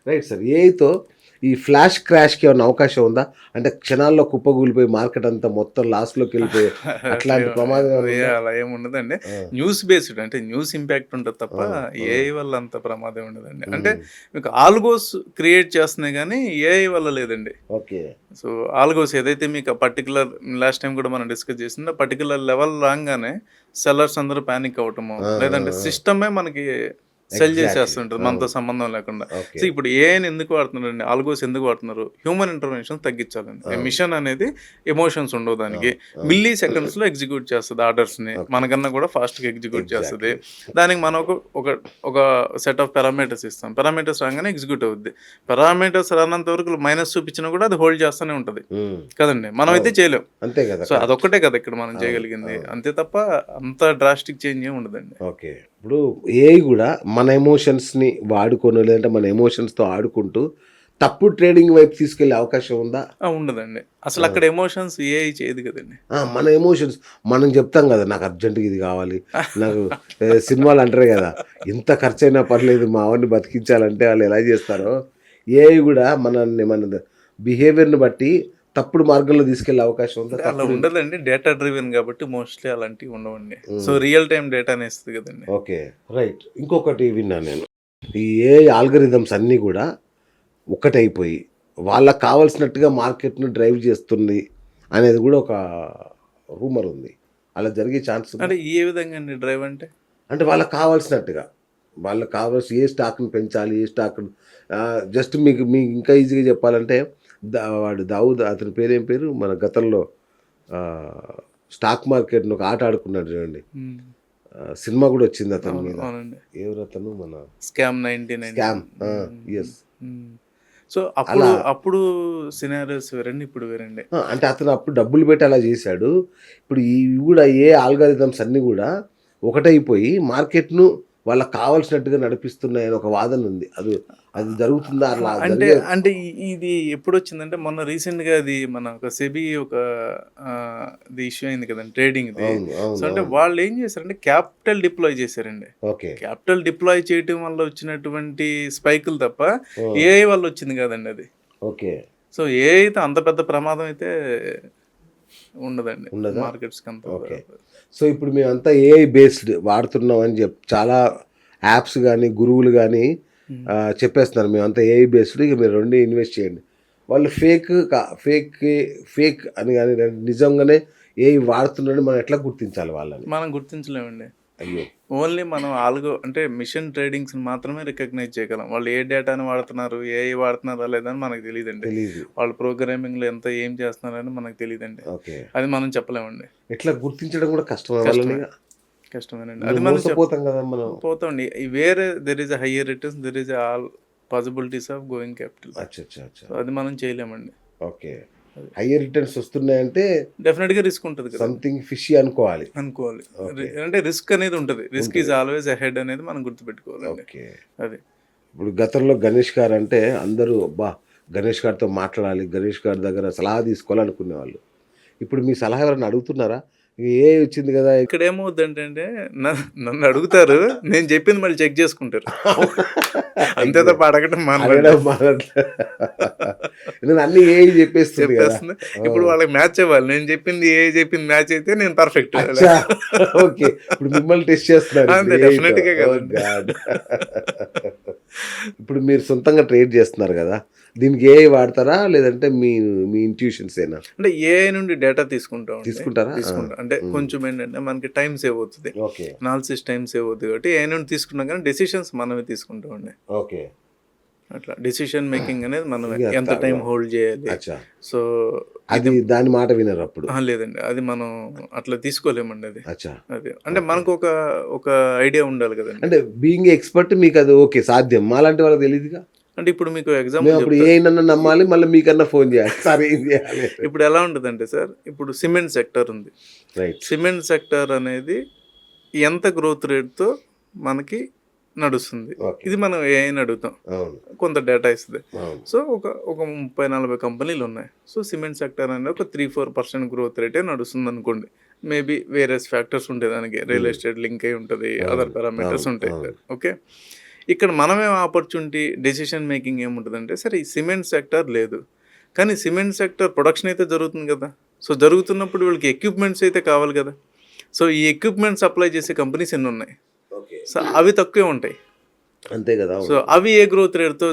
Right sir. ఏఐతో ఈ flash క్రాష్‌కి ఏమన్నా అవకాశం ఉందా? అంటే క్షణాల్లో కుప్పకూలిపోయి మార్కెట్ అంతా మొత్తం లాస్‌లోకెళ్ళిపోయి అట్లే అట్లాంటి ప్రమాదం ఏమైనా ఉందా? అలా ఏమి ఉండదండి. ఆ! న్యూస్ బేస్డ్ అంటే న్యూస్ ఇంపాక్ట్ ఉంటది తప్ప ఆ! ఆ! ఏఐ వల్ల అంత ప్రమాదం ఉండదండి. అంటే హ్మ్. మీకు ఆల్గోస్ క్రియేట్ చేస్తున్నాయి గానీ ఏఐ వల్ల లేదండి. ఓకే. సో, ఆల్గోస్ ఏదైతే మీకు ఆ పర్టిక్యులర్ లాస్ట్ టైమ్ కూడా మనం డిస్కస్ చేసిందో పర్టిక్యులర్ లెవెల్ రాంగానే సెల్లర్స్ అందరూ పానిక్ అవ్వటమో, ఆ! ఆ! లేదంటే ఆ! సిస్టమే మనకి సెల్ ఎగ్జాక్ట్‌లీ. చేసేస్తుంటది మనతో అవును. సంబంధం లేకుండా. So, okay. ఇప్పుడు ఏఐని ఎందుకు వాడుతున్నారండి? ఆల్గోస్ ఎందుకు వాడుతున్నారు? హ్యూమన్ ఇంటర్వెన్షన్ తగ్గించాలండి. అవును. మిషన్ అనేది ఎమోషన్స్ ఉండవు దానికి. అవును. అవును. మిల్లీ సెకండ్స్‌లో ఎగ్జిక్యూట్ చేస్తది ఆర్డర్స్‌ని. ఓకే. మనకన్నా కూడా ఫాస్ట్‌గా ఎగ్జిక్యూట్ చేస్తది. ఎగ్జాక్ట్‌లీ. దానికి మనం ఒక ఒక సెట్ ఆఫ్ పారామీటర్స్ ఇస్తాం. పారామీటర్స్ రాగానే ఎగ్జిక్యూట్ అవుద్ది. పారామీటర్స్ రానంత వరకు మైనస్ చూపించినా కూడా అది హోల్డ్ చేస్తూనే ఉంటది. హ్మ్. కదండీ! మనమైతే అవును. చేయలేం. అంతే గదా! So, correct. అదొక్కటే కదా ఇక్కడ మనం అవును. చేయగలిగింది. అవును. అంతే తప్ప అంత డ్రాస్టిక్ చేంజ్ ఏమి ఉండదండి. ఓకే. ఇప్పుడు ఏఐ గూడా మన ఎమోషన్స్‌ని వాడుకొని లేదంటే మన ఎమోషన్స్‌తో ఆడుకుంటూ తప్పుడు ట్రేడింగ్ వైపు తీసుకెళ్ళే అవకాశం ఉందా? ఉండదండి. ఆ! అసలక్కడ ఎమోషన్స్ ఏఐ చేయదు కదండీ! మన ఎమోషన్స్ మనం చెప్తాం గదా! నాకు అర్జెంట్‌గా ఇది గావాలి. నాకు సినిమాలు అంటారు గదా! ఎంత ఖర్చయినా పర్లేదు మా వాడిని బతికించాలంటే ఆళ్ళు ఎలా జేస్తారో, ఏఐ గూడా మన బిహేవియర్‌ని బట్టి తప్పుడు మార్గంలో తీసుకెళ్ళే అవకాశం ఉందా? అంటే అలా తప్పుడు ఉండదండి. డేటా డ్రివెన్ గాబట్టి మోస్ట్‌లీ అలాంటివి ఉండవండి. సో, హ్మ్. రియల్ టైమ్ డేటానే ఇస్తది కదండీ! ఓకే. రైట్. ఇంకొకటి విన్నాను నేను. ఈ ఏఐ ఆల్గోరిథమ్స్ అన్నీ గూడా ఒక్కటైపోయి, వాళ్ళకి కావాల్సినట్టుగా మార్కెట్‌ని డ్రైవ్ చేస్తుంది అనేది గూడా ఒక రూమర్ ఉంది. అలా జరిగే ఛాన్స్ ఉందా? అంటే ఏ విధంగా అండి డ్రైవ్ అంటే? అంటే వాళ్ళకి కావాల్సినట్టుగా. వాళ్ళకి కావాల్సి ఏ స్టాక్‌ని పెంచాలి, ఏ స్టాక్‌ని జస్ట్ మీకు ఇంకా ఈజీగా చెప్పాలంటే వాడు దావూద్ అతని పేరేం పేరు? మన గతంలో ఆహ్, స్టాక్ మార్కెట్‌ని ఒక ఆట ఆడుకున్నాడు చూడండి. హ్మ్. సినిమా గూడా వచ్చింది అతని అవును. మీద. అవునండి. ఎవరతను మన స్కామ్ 99 స్కామ్. హ్మ్. యెస్. హ్మ్. సో, అలా అప్పుడు సినారియోస్ వేరండి. ఇప్పుడు వేరండి. అంటే అతను అప్పుడు డబ్బులు పెట్టి అలా చేశాడు. ఇప్పుడు ఇవి గూడా ఆల్గారిథమ్స్ అన్నీ గూడా ఒకటైపోయి మార్కెట్‌ను వాళ్ళకి కావాల్సినట్టుగా నడిపిస్తున్నాయని ఒక వాదన ఉంది. అది జరుగుతుందా? అలా అంటే జరిగే అంటే ఇది ఎప్పుడొచ్చిందంటే మొన్న రీసెంట్‌గా అది మన ఒక సెబీ ఒక ఇది ఇష్యూ అయింది కదండీ ట్రేడింగ్‌ది. అవును. సో, అవును. అంటే అవును. వాళ్ళేం చేశారంటే క్యాపిటల్ డిప్లాయ్ చేశారండి. ఓకే. క్యాపిటల్ డిప్లాయ్ చేయటం వల్ల వచ్చినటువంటి స్పైకులు తప్ప ఆ! ఏఐ వల్ల వచ్చింది కాదండి అది. ఓకే. సో, ఏఐతో అంత పెద్ద ప్రమాదం అయితే ఉండదండి. ఉన్నదా? మార్కెట్స్‌కంత ఓకే. సో, ఇప్పుడు మేమంతా ఏఐ బేస్డ్ వాడుతున్నాం అని చాలా యాప్స్ గాని, గురువులు గాని హ్మ్. చెప్పేస్తున్నారు. మేమంతా ఏఐ బేస్డ్ ఇక మీరు రండి ఇన్వెస్ట్ చేయండి. వాళ్ళు ఫేక్ అని గాని నిజంగానే ఏఐ వాడుతున్నారని మనం ఎట్లా గుర్తించాలి వాళ్ళని? మనం గుర్తించలేమండి. అయ్యో! ఓన్లీ మనం అంటే మిషన్ ట్రేడింగ్స్‌ని మాత్రమే రికగ్నైజ్ చేయగలం. వాళ్ళు ఏ డేటాని వాడుతున్నారు, ఏఐ వాడుతున్నారా లేదా అని మనకు తెలీదండి. తెలీదు. వాళ్ళు ప్రోగ్రామింగ్‌లో ఏం చేస్తున్నారని మనకు తెలీదండి. ఓకే. అది మనం చెప్పలేమండి. ఎట్లా గుర్తించడం కూడా కష్టమా కష్టమే. వాళ్ళనిగ? కష్టమేనండి. ఇంక అది మనం మోసపోతాం గదా! మనం. పోతామండి. వేరే there is a higher returns, there is all possibilities of going capital. అచ్చచ్చచ్చ! సో, అది మనం చేయలేమండి. ఓకే. అది. హైయర్ రిటర్న్స్ వస్తున్నాయంటే డెఫినిట్‌గా రిస్క్ ఉంటది కదండీ! సంథింగ్ ఫిషీ అనుకోవాలి. అనుకోవాలి. ఓకే. అంటే రిస్క్ అనేది ఉంటది. రిస్క్ ఈజ్ ఉంటది. ఆల్‌వేస్ అహెడ్ అనేది మనం గుర్తుపెట్టుకోవాలండి. ఓకే. అది. ఇప్పుడు గతంలో గణేష్ గారంటే అందరూ అబ్బా! గణేష్ గారితో మాట్లాడాలి. గణేష్ గారి దగ్గర సలహా తీసుకోవాలనుకునేవాళ్ళు. ఇప్పుడు మీ సలహా ఎవరైనా అడుగుతున్నారా? ఏఐ వచ్చింది గదా! ఇక్కడేమవుద్దంటంటే నన్నడుగుతారు. నేను జెప్పింది మళ్ళీ చెక్ జేసుకుంటారు. అంతే అయ్యో! తప్ప అడగటం మానరండి. అడగడం మానట్లే. ఎందుకంటే అన్నీ ఏఐ చెప్పేస్తుంది గదా! చెప్పేస్తుంది. ఆ! ఇప్పుడు వాళ్ళకి మ్యాచ్ అవ్వాలి. నేను జెప్పింది ఏఐ జెప్పింది మ్యాచ్ అయితే నేను పర్ఫెక్ట్. అచ్చా! ఓకే. ఇప్పుడు మిమ్మల్ని టెస్ట్ చేస్తున్నారు ఇప్పుడు అంతే ఏఐతో. డెఫినిట్‌గా ఓహ్ కదండీ. గాడ్! ఇప్పుడు మీరు సొంతంగా ట్రేడ్ చేస్తున్నారు గదా! దీనికి ఏఐ వాడతారా? లేదంటే మీ ఇంట్యూషన్సేనా? అంటే ఏఐ నుండి డేటా తీసుకుంటామండి. తీసుకుంటారా? ఆ! తీసుకుంటాం. అంటే హ్మ్. కొంచెం ఏంటంటే మనకి టైమ్ సేవ్ అవుతది. ఓకే. అనాలిసిస్ టైమ్ సేవ్ అవుద్ది కాబట్టి ఏఐ నుండి తీసుకున్నాం గానీ డెసిషన్స్ మనమే తీసుకుంటామండి. ఓకే. అట్లా డెసిషన్ మేకింగ్ అనేది మనమే. ఇగ ఎంత టైమ్ హోల్డ్ జేయాలి. అచ్చా! సో, ఇది అది దాని మాట వినరప్పుడు. లేదండి. అది మనం అట్లా తీసుకోలేమండి అది. అచ్చా! అది. అంటే ఓకే. మనకు ఒక ఐడియా ఉండాలి గదండీ. అంటే బీయింగ్ ఎక్స్‌పర్ట్ మీకది ఓకే. సాధ్యం. మాలాంటి వాళ్ళకి తెలీదుగా. అంటే ఇప్పుడు మీకు ఎగ్జాంపుల్ మేమప్పుడు చెప్తా. ఏఐనన్నా ఇ నమ్మాలి. మళ్ళీ మీకన్నా ఫోను జేయాలి. సార్ ఏం జేయాలి? ఇప్పుడు ఎలా ఉంటదంటే సార్, ఇప్పుడు సిమెంట్ సెక్టార్ ఉంది. రైట్. సిమెంట్ సెక్టార్ అనేది ఎంత గ్రోత్ రేట్‌తో మనకి నడుస్తుంది. ఓకే. ఇది మనం ఏఐని అడుగుతాం. అవును. కొంత డేటా ఇస్తది. అవును. సో, ఒక 30, 40 కంపెనీలున్నాయి. సో, సిమెంట్ సెక్టార్ అనేది ఒక 4% గ్రోత్ రేటే నడుస్తుందనుకోండి. మేబీ వేరియస్ ఫ్యాక్టర్స్ ఉంటాయి దానికి. రియల్ హ్మ్. ఎస్టేట్ లింక్ అయ్యి ఉంటది. అదర్ అవును. పారామీటర్స్ అవును. ఉంటాయి. అవును. ఓకే. ఇక్కడ మనమేం ఆపర్చునిటీ డెసిషన్ మేకింగ్ ఏముంటుందంటే సరే ఈ సిమెంట్ సెక్టర్ లేదు, కానీ సిమెంట్ సెక్టర్ ప్రొడక్షన్ అయితే జరుగుతుంది కదా. సో జరుగుతున్నప్పుడు వీళ్ళకి ఎక్విప్మెంట్స్ అయితే కావాలి కదా. సో ఈ ఎక్విప్మెంట్ సప్లై చేసే కంపెనీస్ ఎన్ని ఉన్నాయి, సో అవి తక్కువే ఉంటాయి. అంతే కదా. సో అవి ఏ గ్రోత్ రేట్తో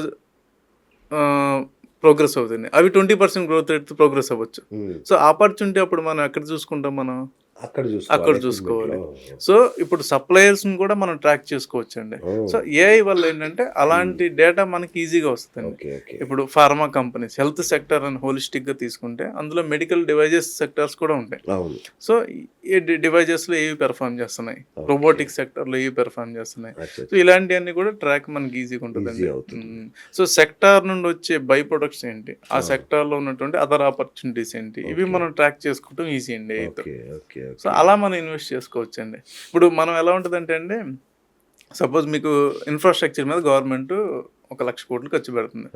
ప్రోగ్రెస్ అవుతుంది, అవి 20% గ్రోత్ రేట్తో ప్రోగ్రెస్ అవ్వచ్చు. సో ఆపర్చునిటీ అప్పుడు మనం ఎక్కడ చూసుకుంటాం, మనం అక్కడ చూసుకోవాలి. సో ఇప్పుడు సప్లయర్స్ని కూడా మనం ట్రాక్ చేసుకోవచ్చు అండి. సో ఏఐ వల్ల ఏంటంటే అలాంటి డేటా మనకి ఈజీగా వస్తుంది. ఇప్పుడు ఫార్మా కంపెనీస్, హెల్త్ సెక్టర్ అని హోలిస్టిక్గా తీసుకుంటే అందులో మెడికల్ డివైజెస్ సెక్టర్స్ కూడా ఉంటాయి. సో ఈ డివైజెస్లో ఏవి పెర్ఫామ్ చేస్తున్నాయి, రోబోటిక్ సెక్టర్లో ఏవి పెర్ఫామ్ చేస్తున్నాయి, సో ఇలాంటివన్నీ కూడా ట్రాక్ మనకి ఈజీగా ఉంటుందండి. సో సెక్టార్ నుండి వచ్చే బై ప్రొడక్ట్స్ ఏంటి, ఆ సెక్టార్లో ఉన్నటువంటి అదర్ ఆపర్చునిటీస్ ఏంటి, ఇవి మనం ట్రాక్ చేసుకోవడం ఈజీ అండి. సో అలా మనం ఇన్వెస్ట్ చేసుకోవచ్చు అండి. ఇప్పుడు మనం ఎలా ఉంటుందంటే అండి, సపోజ్ మీకు ఇన్ఫ్రాస్ట్రక్చర్ మీద గవర్నమెంట్ 1,00,000 కోట్లు ఖర్చు పెడుతుంది.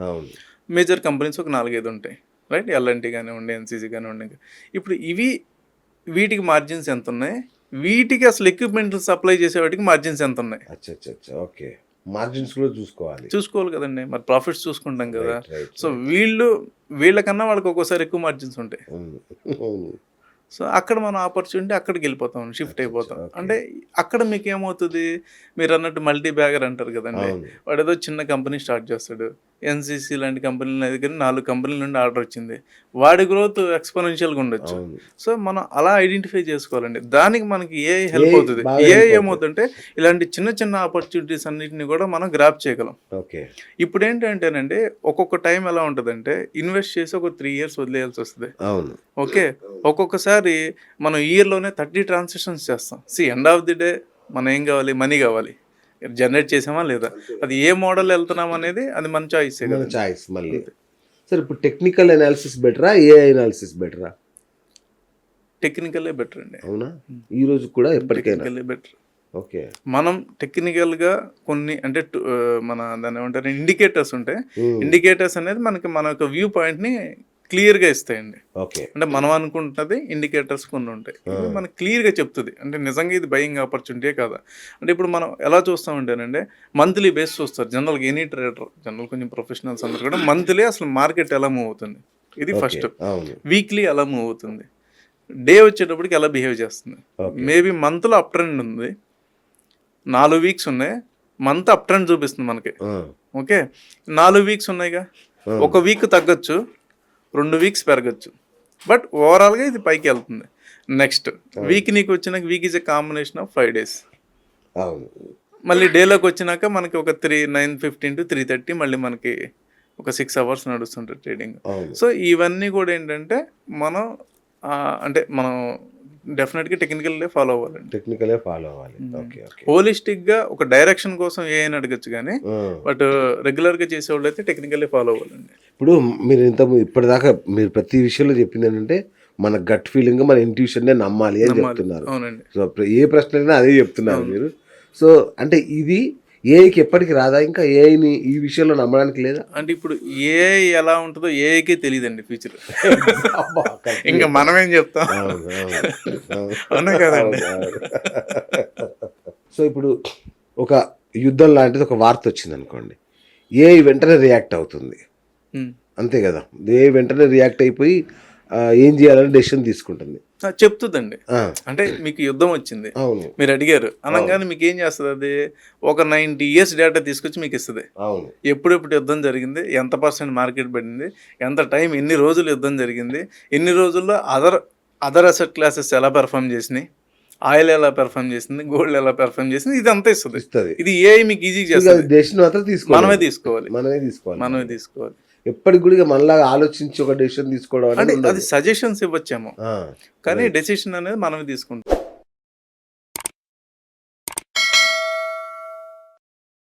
మేజర్ కంపెనీస్ ఒక 4-5 ఉంటాయి, రైట్? ఎల్ఎన్టీ కానివ్వండి, ఎన్సీసీ కానివ్వండి. ఇప్పుడు వీటికి మార్జిన్స్ ఎంత ఉన్నాయి, వీటికి అసలు ఎక్విప్మెంట్ సప్లై చేసే వాటికి మార్జిన్స్ ఎంత ఉన్నాయి, ఓకే, మార్జిన్స్ కూడా చూసుకోవాలి కదండి. మరి ప్రాఫిట్స్ చూసుకుంటాం కదా. సో వీళ్ళకన్నా వాళ్ళకి ఒక్కోసారి ఎక్కువ మార్జిన్స్ ఉంటాయి. సో అక్కడ మనం ఆపర్చునిటీ అక్కడికి వెళ్ళిపోతాం, షిఫ్ట్ అయిపోతాం. అంటే అక్కడ మీకు ఏమవుతుంది, మీరు అన్నట్టు మల్టీ బ్యాగర్ అంటారు కదండి. వాడు ఏదో చిన్న కంపెనీ స్టార్ట్ చేస్తాడు, ఎన్సీసీ లాంటి కంపెనీల దగ్గర 4 కంపెనీల నుండి ఆర్డర్ వచ్చింది, వాడి గ్రోత్ ఎక్స్పోనెన్షియల్గా ఉండొచ్చు. సో మనం అలా ఐడెంటిఫై చేసుకోవాలండి. దానికి మనకి ఏఐ హెల్ప్ అవుతుంది. ఏఐ ఏమవుతుందంటే ఇలాంటి చిన్న చిన్న ఆపర్చునిటీస్ అన్నిటిని కూడా మనం గ్రాప్ చేయగలం. ఇప్పుడు ఏంటంటేనండి, ఒక్కొక్క టైం ఎలా ఉంటుందంటే ఇన్వెస్ట్ చేసి ఒక 3 years వదిలేయాల్సి వస్తుంది. ఓకే, ఒక్కొక్కసారి మనం ఇయర్లోనే 30 ట్రాన్సాక్షన్స్ చేస్తాం. ఎండ్ ఆఫ్ ది డే మనం ఏం కావాలి, మనీ కావాలి, జనరేట్ చేసామా లేదా, అది ఏ మోడల్ వెళ్తున్నాం అనేది అది మన చాయిస్. మళ్ళీ సరే, ఇప్పుడు టెక్నికల్ అనాలిసిస్ బెటరా, ఏఐ అనాలిసిస్ బెటరా? టెక్నికలే బెటర్ అండి. అవునా? ఈ రోజు కూడా ఎప్పటికైనా బెటర్. ఓకే, మనం టెక్నికల్గా కొన్ని అంటే మన దాన్ని ఏమంటారు, ఇండికేటర్స్ ఉంటాయి. ఇండికేటర్స్ అనేది మన యొక్క వ్యూ పాయింట్ని క్లియర్గా ఇస్తాయండి. అంటే మనం అనుకుంటున్నది ఇండికేటర్స్ కొన్ని ఉంటాయి, మనకి క్లియర్గా చెప్తుంది అంటే నిజంగా ఇది బయింగ్ ఆపర్చునిటీ కాదా. అంటే ఇప్పుడు మనం ఎలా చూస్తామంటేనండి, మంత్లీ బేస్ చూస్తారు జనరల్గా, ఎనీ ట్రేడర్, జనరల్ కొంచెం ప్రొఫెషనల్స్ అందరూ కూడా మంత్లీ అసలు మార్కెట్ ఎలా మూవ్ అవుతుంది, ఇది ఫస్ట్. వీక్లీ ఎలా మూవ్ అవుతుంది, డే వచ్చేటప్పటికి ఎలా బిహేవ్ చేస్తుంది. మేబీ మంత్లో అప్ ట్రెండ్ ఉంది, 4 weeks ఉన్నాయి, మంత్ అప్ ట్రెండ్ చూపిస్తుంది మనకి. ఓకే, 4 weeks ఉన్నాయిగా, 1 week తగ్గచ్చు, 2 weeks పెరగచ్చు, బట్ ఓవరాల్గా ఇది పైకి వెళ్తుంది. నెక్స్ట్ వీక్ నీకు వచ్చినాక, week is a combination of 5 days. మళ్ళీ డేలోకి వచ్చినాక మనకి ఒక 9:15 to 3:30 మళ్ళీ మనకి ఒక 6 hours నడుస్తుంటుంది ట్రేడింగ్. సో ఇవన్నీ కూడా ఏంటంటే మనం అంటే మనం డెఫినెట్గా టెక్నికల్లే ఫాలో అవ్వాలి. హోలిస్టిక్గా ఒక డైరెక్షన్ కోసం ఏ అయినా అడగచ్చు, కానీ బట్ రెగ్యులర్గా చేసేవాళ్ళు అయితే టెక్నికల్లే ఫాలో అవ్వాలండి. ఇప్పుడు మీరు ఇప్పటిదాకా మీరు ప్రతి విషయంలో చెప్పింది ఏంటంటే మన గట్ ఫీలింగ్, మన ఇంట్యూషన్నే నమ్మాలి అని చెప్తున్నారు. అవునండి. సో ఏ ప్రశ్న అయినా అదే చెప్తున్నారు మీరు. సో అంటే ఇది ఏఐకి ఎప్పటికి రాదా, ఇంకా ఏఐని ఈ విషయంలో నమ్మడానికి లేదా? అంటే ఇప్పుడు ఏఐ ఎలా ఉంటుందో ఏఐకే తెలియదండి ఫ్యూచర్. ఇంకా మనమేం చెప్తాం, అవునా కదండి. సో ఇప్పుడు ఒక యుద్ధం లాంటిది ఒక వార్త వచ్చింది అనుకోండి, ఏఐ వెంటనే రియాక్ట్ అవుతుంది, అంతే కదా. ఏఐ వెంటనే రియాక్ట్ అయిపోయి ఏం చేయాలని డెసిషన్ తీసుకుంటుంది, చెప్తుందండి. అంటే మీకు యుద్ధం వచ్చింది, మీరు అడిగారు అనగానే మీకు ఏం చేస్తుంది, అది ఒక 90 years డేటా తీసుకొచ్చి మీకు ఇస్తుంది. ఎప్పుడెప్పుడు యుద్ధం జరిగింది, ఎంత % మార్కెట్ పడింది, ఎంత టైం, ఎన్ని రోజులు యుద్ధం జరిగింది, ఎన్ని రోజుల్లో అదర్ అసెట్ క్లాసెస్ ఎలా పెర్ఫామ్ చేసినాయి, ఆయిల్ ఎలా పెర్ఫామ్ చేసింది, గోల్డ్ ఎలా పెర్ఫామ్ చేసింది, ఇది అంతా ఇస్తుంది. ఇది ఏఐ మీకు ఈజీగా చేస్తుంది. మనమే తీసుకోవాలి. ఎప్పటికి కూడా మనలాగా ఆలోచించి ఒక డెసిషన్ తీసుకోవడం అంటే అది సజెషన్స్ ఇవ్వచ్చేమో, కానీ డెసిషన్ అనేది మనమే తీసుకుంటాం.